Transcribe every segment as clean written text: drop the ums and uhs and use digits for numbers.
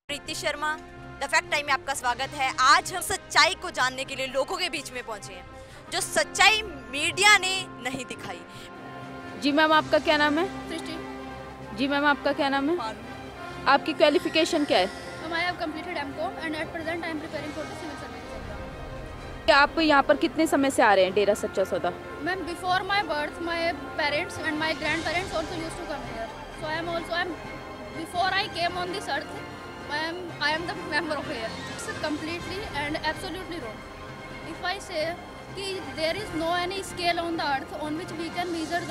Preeti Sharma, the fact time में आपका स्वागत है। आज हम सच्चाई को जानने के लिए लोगों के बीच में पहुंचे हैं, जो सच्चाई मीडिया ने नहीं दिखाई। जी मैम, आपका क्या नाम है? सृष्टि। जी मैम, आपका क्या नाम है? आपकी क्वालिफिकेशन क्या है? I have completed M.Com and at present I am preparing for the civil service exam. आप यहाँ पर कितने समय से आ रहे हैं डेरा सच्चा सौदा? Ma'am, before my birth, my parents and my grandparents also used to come here. So before I came on this earth, I am the member of here. It's completely and absolutely wrong. If I say that there is no any scale on the earth on which we can measure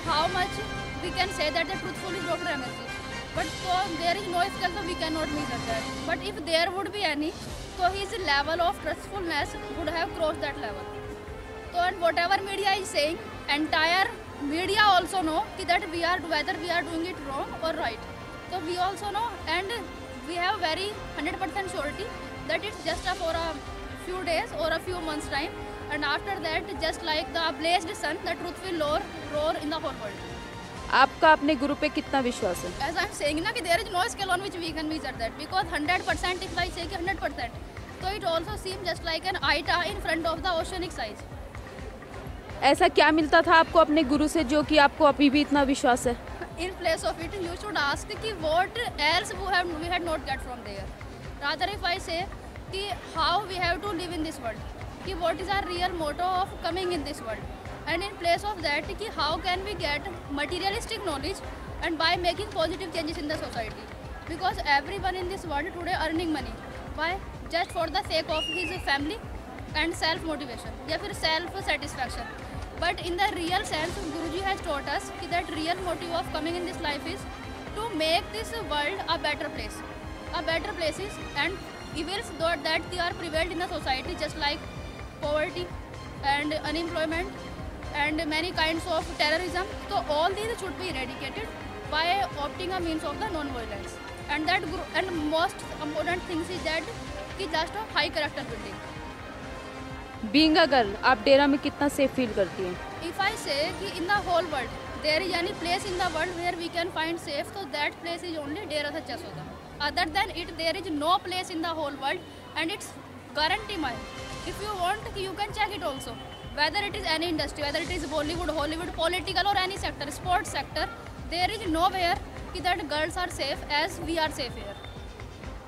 how much we can say that the truthful is Dr. MSc. But so there is no scale, so we cannot measure that. But if there would be any, so his level of trustfulness would have crossed that level. So and whatever media is saying, entire media also know that whether we are doing it wrong or right. So we also know, and we have very 100% surety that it's just for a few days or a few months time, and after that, just like the blazed sun, the truth will roar in the whole world. आपका अपने गुरु पे कितना विश्वास है? As I am saying ना कि there is no scale on which we can measure that, because 100% if I say कि 100%, so it also seems just like an iota in front of the oceanic size. ऐसा क्या मिलता था आपको अपने गुरु से जो कि आपको अभी भी इतना विश्वास है? In place of it, you should ask कि what else we had not get from there. Rather, if I say कि how we have to live in this world, कि what is our real motto of coming in this world. And in place of that, कि how can we get materialistic knowledge and by making positive changes in the society? Because everyone in this world today earning money. Why? Just for the sake of his family and self-motivation, या फिर self-satisfaction. But in the real sense, Guruji has taught us that real motive of coming in this life is to make this world a better place. A better places and evils that they are prevalent in the society, just like poverty and unemployment and many kinds of terrorism. So all these should be eradicated by opting a means of the non-violence. And most important things is that कि just of high character building. Being a girl, आप डेरा में कितना safe feel करती हैं? If I say कि in the whole world there is any place in the world where we can find safe, so that place is only डेरा सच्चा सौदा. Other than it, there is no place in the whole world, and it's guarantee mine. If you want, you can check it also. Whether it is any industry, whether it is Bollywood, Hollywood, political or any sector, sports sector, there is nowhere that girls are safe as we are safe here.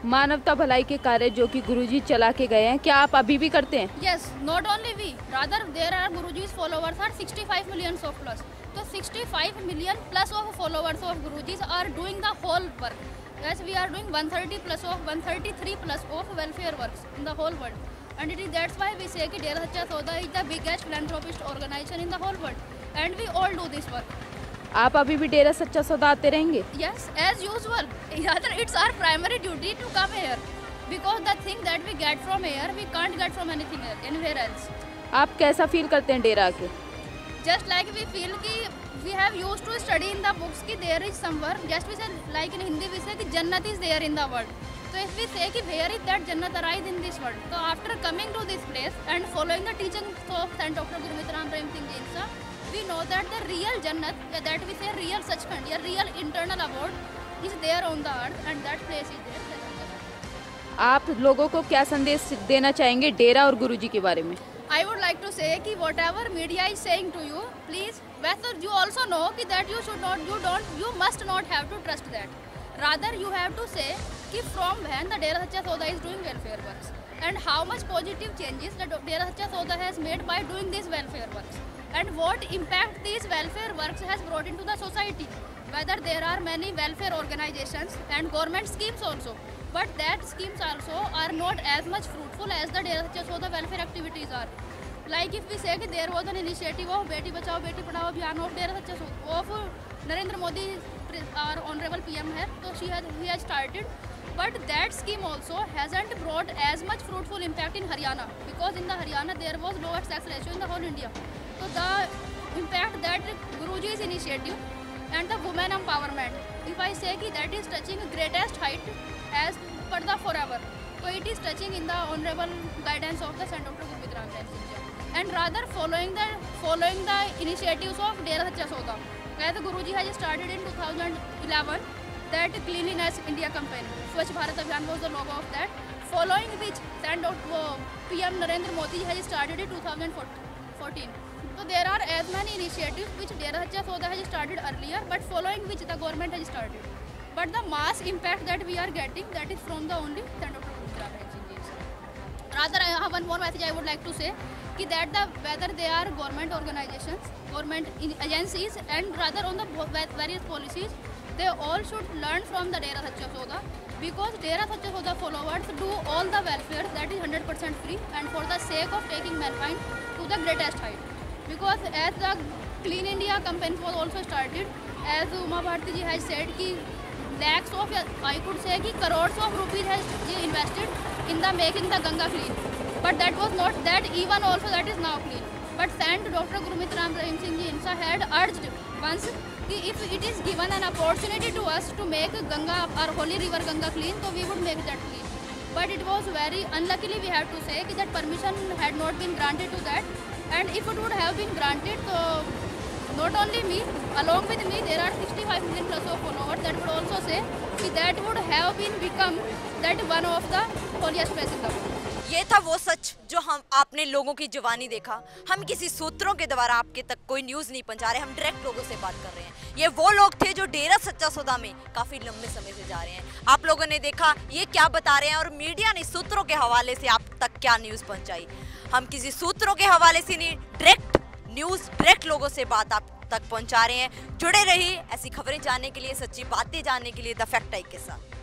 मानवता भलाई के कार्य जो कि गुरुजी चला के गए हैं, क्या आप अभी भी करते हैं? Yes, not only we, rather there are Guruji's followers are 65 million of plus. So 65 million plus of followers of Guruji's are doing the whole work. As we are doing 133 plus of welfare works in the whole world. And it is that's why we say that Dera Sachcha Sauda is the biggest philanthropist organization in the whole world, and we all do this work. आप अभी भी डेरा सच्चा सौदा आते रहेंगे? Yes, as usual. Rather, it's our primary duty to come here, because the thing that we get from here, we can't get from anything else, anywhere else. आप कैसा feel करते हैं डेरा आके? Just like we feel कि we have used to study in the books कि there is somewhere. Just we say like in Hindi we say कि Jannat is there in the world. So if we say कि where is that Jannat arise in this world? So after coming to this place and following the teachings of Saint Dr. Gurmeet Ram Rahim Singh Ji sir, we know that the real Jannat, that we say real Sachkhand, a real internal abode is there on the earth, and that place is there. आप लोगों को क्या संदेश देना चाहेंगे डेरा और गुरुजी के बारे में? I would like to say कि whatever media is saying to you, please, whether you also know that you must not have to trust that. Rather, you have to say कि from when the Dera Sachcha Sauda is doing welfare works and how much positive changes the Dera Sachcha Sauda has made by doing these welfare works, and what impact these welfare works has brought into the society. Whether there are many welfare organizations and government schemes also, but that schemes also are not as much fruitful as the Dera Sachcha Sauda welfare activities are. Like if we say that there was an initiative of Beti Bachao Beti Padhao Abhiyan of Dera Sachcha Sauda of Narendra Modi, our honorable PM here, so he has started. But that scheme also hasn't brought as much fruitful impact in Haryana, because in the Haryana there was lower sex ratio in the whole India. So the impact that Guruji's initiative and the women empowerment, if I say that is touching greatest height as per the forever, so it is touching in the honorable guidance of the Saint Dr. Gurmeet Ram Singh Ji, and rather following the initiatives of Dera Sachcha Sauda, as Guruji has started in 2011 that Cleanliness India campaign. Swachh Bharat Abhiyan was the logo of that. Following which, then PM Narendra Modi has started in 2014. So there are as many initiatives which Dera Sachcha Sauda has started earlier, but following which the government has started. But the mass impact that we are getting, that is from the only Dr. Gurmeet Singh. Rather, I have one more message I would like to say, that whether they are government organizations, government agencies, and rather on the various policies, they all should learn from the Dera Sachcha Sauda, because Dera Sachcha Sauda followers do all the welfare that is 100% free and for the sake of taking mankind to the greatest height. Because as the Clean India campaign was also started, as Uma Bharti ji has said, ki lakhs of, I could say, ki crores of rupees has invested in the making the Ganga clean. But that was not that, even also that is now clean. But Saint Dr. Gurmeet Ram Rahim Singh ji Insa had urged once, if it is given an opportunity to us to make Ganga, our holy river Ganga clean, so we would make that clean. But it was very unluckily, we have to say, that permission had not been granted to that. And if it would have been granted, so not only me, along with me, there are 65 million plus of followers that would also say that would have been become that one of the holiest place in the world. ये था वो सच जो हम आपने लोगों की जुबानी देखा। हम किसी सूत्रों के द्वारा आपके तक कोई न्यूज़ नहीं पहुंचा रहे, हम डायरेक्ट लोगों से बात कर रहे हैं। ये वो लोग थे जो डेरा सच्चा सौदा में काफ़ी लंबे समय से जा रहे हैं। आप लोगों ने देखा ये क्या बता रहे हैं और मीडिया ने सूत्रों के हवाले से आप तक क्या न्यूज़ पहुंचाई। हम किसी सूत्रों के हवाले से नहीं, डायरेक्ट न्यूज़, डायरेक्ट लोगों से बात आप तक पहुँचा रहे हैं। जुड़े रहिए ऐसी खबरें जानने के लिए, सच्ची बातें जानने के लिए द फैक्ट टाइम के साथ।